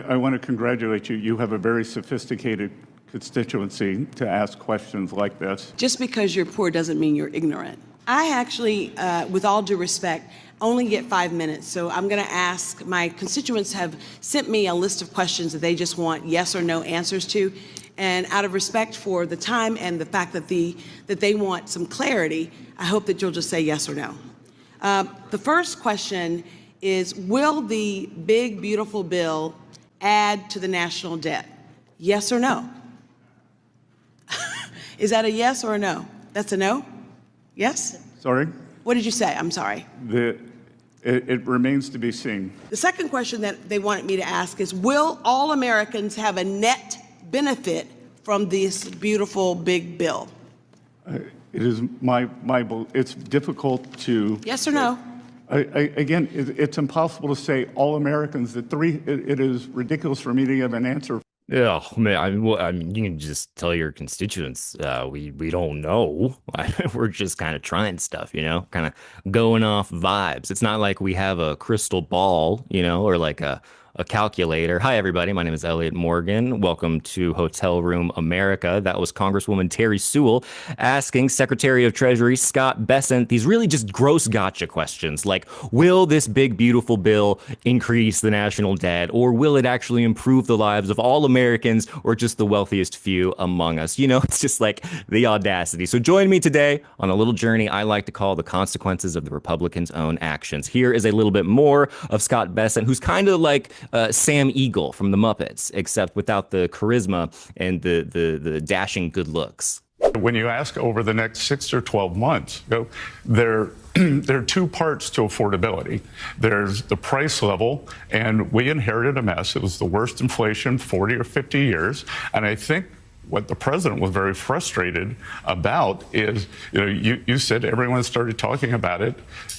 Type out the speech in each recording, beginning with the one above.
I want to congratulate you. You have a very sophisticated constituency to ask questions like this. Just because you're poor doesn't mean you're ignorant. I actually, with all due respect, only get 5 minutes. So I'm going to ask, my constituents have sent me a list of questions that they just want yes or no answers to. And out of respect for the time and the fact that they want some clarity, I hope that you'll just say yes or no. The first question is, will the big, beautiful bill add to the national debt? Yes or no? Is that a yes or a no? That's a no? Yes? Sorry? What did you say? I'm sorry. It remains to be seen. The second question that they wanted me to ask is, will all Americans have a net benefit from this beautiful big bill? It is it's difficult to... Yes or no? Again, it's impossible to say all Americans. It is ridiculous for me to give an answer. Yeah, man. I mean, you can just tell your constituents, we don't know. We're just kind of trying stuff, kind of going off vibes. It's not like we have a crystal ball, or like a calculator. Hi, everybody. My name is Elliott Morgan. Welcome to Hotel Room America. That was Congresswoman Terry Sewell asking Secretary of Treasury Scott Bessent these really just gross gotcha questions like, will this big, beautiful bill increase the national debt, or will it actually improve the lives of all Americans or just the wealthiest few among us? It's just like the audacity. So join me today on a little journey I like to call the consequences of the Republicans' own actions. Here is a little bit more of Scott Bessent, who's kind of like Sam Eagle from the Muppets, except without the charisma and the dashing good looks. When you ask over the next 6 or 12 months, there are two parts to affordability. There's the price level, and we inherited a mess. It was the worst inflation 40 or 50 years, and I think what the president was very frustrated about is, you said everyone started talking about it,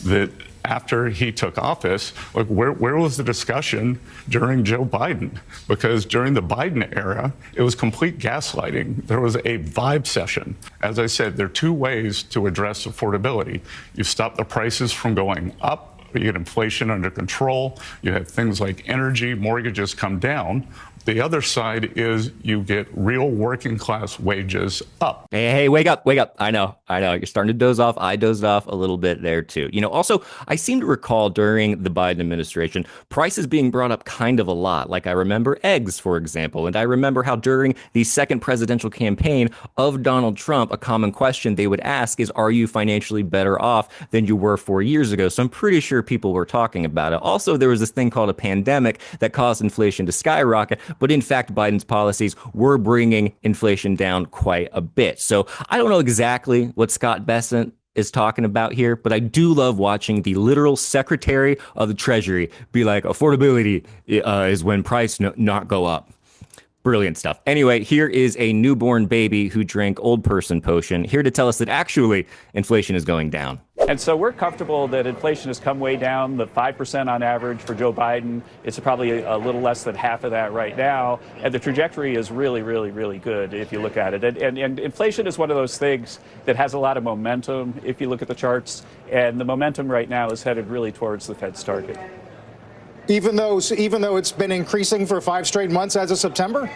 that after he took office, like where was the discussion during Joe Biden? Because during the Biden era, it was complete gaslighting. There was a vibe session. As I said, there are two ways to address affordability. You stop the prices from going up, you get inflation under control, you have things like energy, mortgages come down. The other side is you get real working class wages up. Hey, wake up. I know. You're starting to doze off. I dozed off a little bit there too. Also, I seem to recall during the Biden administration, prices being brought up kind of a lot. Like I remember eggs, for example. And I remember how during the second presidential campaign of Donald Trump, a common question they would ask is, are you financially better off than you were 4 years ago? So I'm pretty sure people were talking about it. Also, there was this thing called a pandemic that caused inflation to skyrocket. But in fact, Biden's policies were bringing inflation down quite a bit. So I don't know exactly what Scott Bessent is talking about here, but I do love watching the literal Secretary of the Treasury be like, affordability is when price not go up. Brilliant stuff. Anyway, here is a newborn baby who drank old person potion, here to tell us that actually inflation is going down. And so we're comfortable that inflation has come way down, the 5% on average for Joe Biden. It's probably a little less than half of that right now. And the trajectory is really, really, really good if you look at it. And inflation is one of those things that has a lot of momentum if you look at the charts. And the momentum right now is headed really towards the Fed's target. Even though it's been increasing for 5 straight months as of September?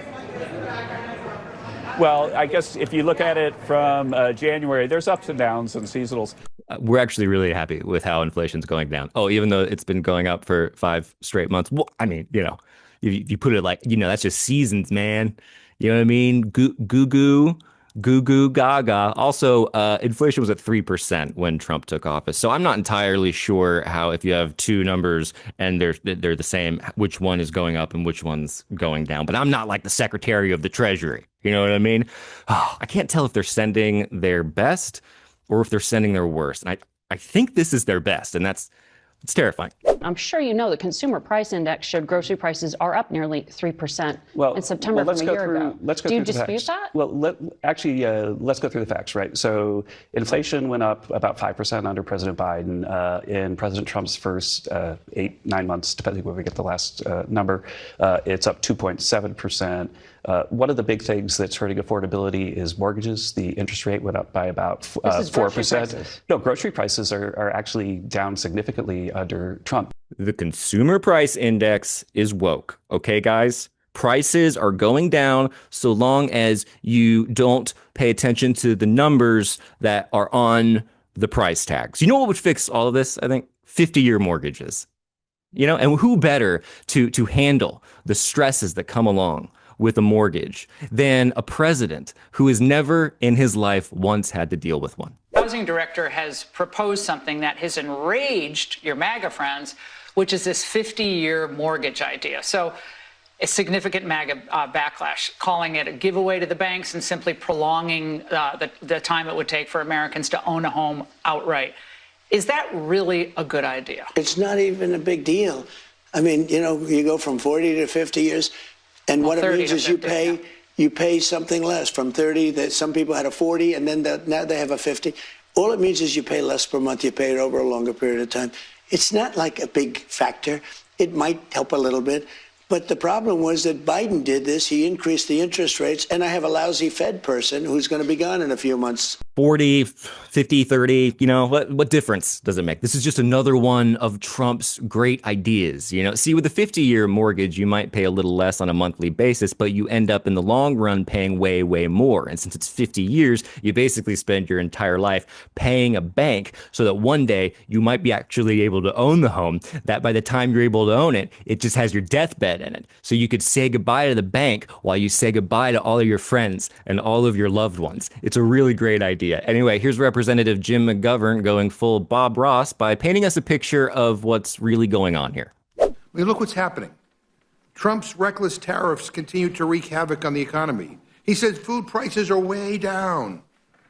Well, I guess if you look at it from January, there's ups and downs and seasonals. We're actually really happy with how inflation's going down. Oh, even though it's been going up for 5 straight months. Well, I mean, if you put it like, that's just seasons, man. You know what I mean? Goo goo gaga. Also, inflation was at 3% when Trump took office. So I'm not entirely sure how, if you have two numbers and they're the same, which one is going up and which one's going down. But I'm not like the Secretary of the Treasury. You know what I mean? Oh, I can't tell if they're sending their best or if they're sending their worst. And I think this is their best, and it's terrifying. I'm sure you know the Consumer Price Index showed grocery prices are up nearly 3% in September from a year ago. Do you dispute that? Well, let's go through the facts, right? So inflation went up about 5% under President Biden. In President Trump's first 8-9 months, depending where we get the last number, it's up 2.7%. One of the big things that's hurting affordability is mortgages. The interest rate went up by about 4%. No, grocery prices are actually down significantly under Trump. The consumer price index is woke. Okay, guys? Prices are going down so long as you don't pay attention to the numbers that are on the price tags. You know what would fix all of this? I think 50-year mortgages. You know, and who better to handle the stresses that come along with a mortgage than a president who has never in his life once had to deal with one? Housing director has proposed something that has enraged your MAGA friends, which is this 50-year mortgage idea. So a significant MAGA backlash, calling it a giveaway to the banks and simply prolonging the time it would take for Americans to own a home outright. Is that really a good idea? It's not even a big deal. I mean, you know, you go from 40 to 50 years, and what it means is 50, you pay something less from 30. That some people had a 40, and then now they have a 50. All it means is you pay less per month. You pay it over a longer period of time. It's not like a big factor. It might help a little bit. But the problem was that Biden did this. He increased the interest rates, and I have a lousy Fed person who's going to be gone in a few months. 40, 50, 30, you know, what difference does it make? This is just another one of Trump's great ideas. You know, see, with a 50-year mortgage, you might pay a little less on a monthly basis, but you end up in the long run paying way, way more. And since it's 50 years, you basically spend your entire life paying a bank so that one day you might be actually able to own the home, that by the time you're able to own it, it just has your deathbed in it. So you could say goodbye to the bank while you say goodbye to all of your friends and all of your loved ones. It's a really great idea. Anyway, here's Representative Jim McGovern going full Bob Ross by painting us a picture of what's really going on here. I mean, look what's happening. Trump's reckless tariffs continue to wreak havoc on the economy. He says food prices are way down.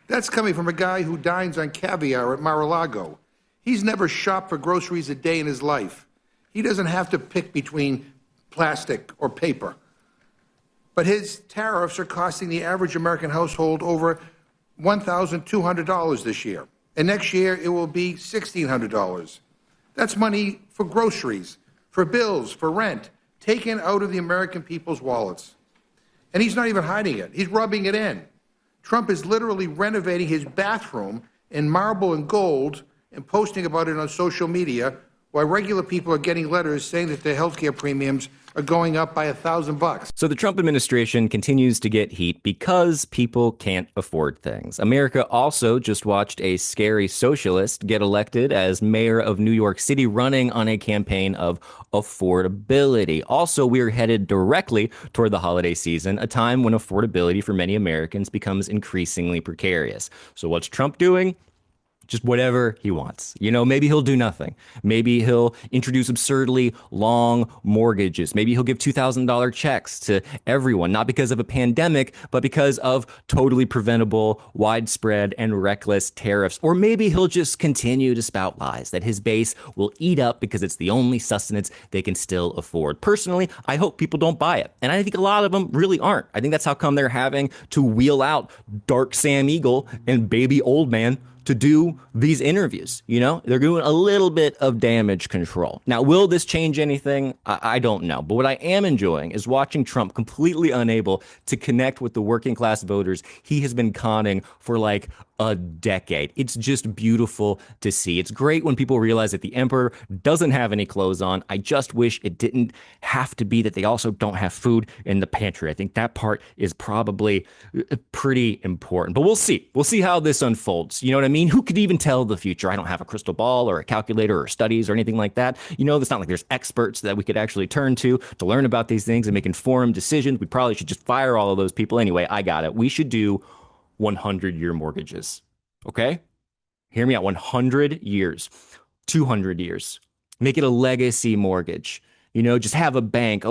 That's coming from a guy who dines on caviar at Mar-a-Lago. He's never shopped for groceries a day in his life. He doesn't have to pick between plastic or paper. But his tariffs are costing the average American household over $1,200 this year. And next year, it will be $1,600. That's money for groceries, for bills, for rent, taken out of the American people's wallets. And he's not even hiding it. He's rubbing it in. Trump is literally renovating his bathroom in marble and gold and posting about it on social media, while regular people are getting letters saying that their healthcare premiums are going up by $1,000. So the Trump administration continues to get heat because people can't afford things. America also just watched a scary socialist get elected as mayor of New York City, running on a campaign of affordability. Also, we're headed directly toward the holiday season, a time when affordability for many Americans becomes increasingly precarious. So what's Trump doing? Just whatever he wants. You know, maybe he'll do nothing. Maybe he'll introduce absurdly long mortgages. Maybe he'll give $2,000 checks to everyone, not because of a pandemic, but because of totally preventable, widespread, and reckless tariffs. Or maybe he'll just continue to spout lies that his base will eat up because it's the only sustenance they can still afford. Personally, I hope people don't buy it. And I think a lot of them really aren't. I think that's how come they're having to wheel out Dark Sam Eagle and Baby Old Man to do these interviews. You know, they're doing a little bit of damage control. Now, will this change anything? I don't know. But what I am enjoying is watching Trump completely unable to connect with the working class voters he has been conning for like a decade. It's just beautiful to see. It's great when people realize that the emperor doesn't have any clothes on. I just wish it didn't have to be that they also don't have food in the pantry. I think that part is probably pretty important. But we'll see. We'll see how this unfolds. You know what I mean? Who could even tell the future? I don't have a crystal ball or a calculator or studies or anything like that. You know, it's not like there's experts that we could actually turn to learn about these things and make informed decisions. We probably should just fire all of those people. Anyway, I got it. We should do 100-year mortgages. Okay? Hear me out. 100 years, 200 years. Make it a legacy mortgage. You know, just have a bank,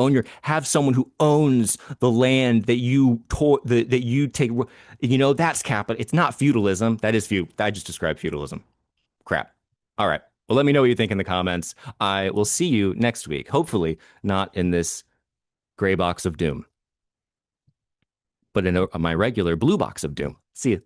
have someone who owns the land that you take. You know, that's capital. It's not feudalism. That is I just described feudalism. Crap. All right. Well, let me know what you think in the comments. I will see you next week. Hopefully not in this gray box of doom, but in my regular blue box of doom. See you.